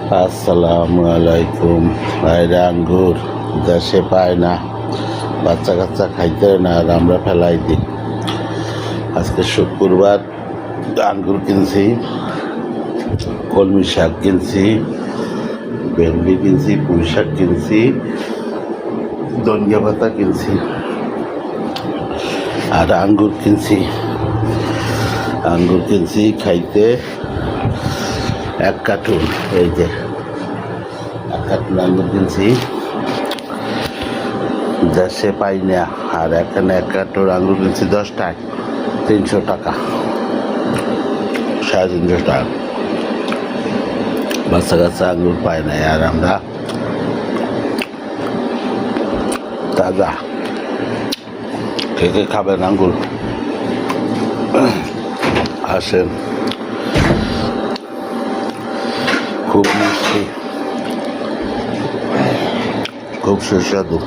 আসসালামু আলাইকুম। বাইরে আঙ্গুর দেশে পায় না, বাচ্চা কাচ্চা খাইতে না, আর আমরা ফেলাই দিই। আজকে শুক্রবার, আঙ্গুর কিনছি, কলমি শাক কিনছি, ভেন্ডি কিনছি, পুঁই শাক কিনছি, ধনিয়া পাতা কিনছি, আর আঙ্গুর কিনছি খাইতে 1 কার্টুন। এই যে 1 কার্টুন আঙ্গুর কিনছি, দেশে পাই না। আর এখানে 1 কার্টুন আঙ্গুর কিনছি 10 টাকা, 300 টাকা, 350 টাকা। বাচ্চা কাচ্চা আঙ্গুর পায় না, আর আমরা তাজা। কে খাবেন আঙ্গুর? আসেন, খুব মিষ্টি, খুব সুস্বাদু।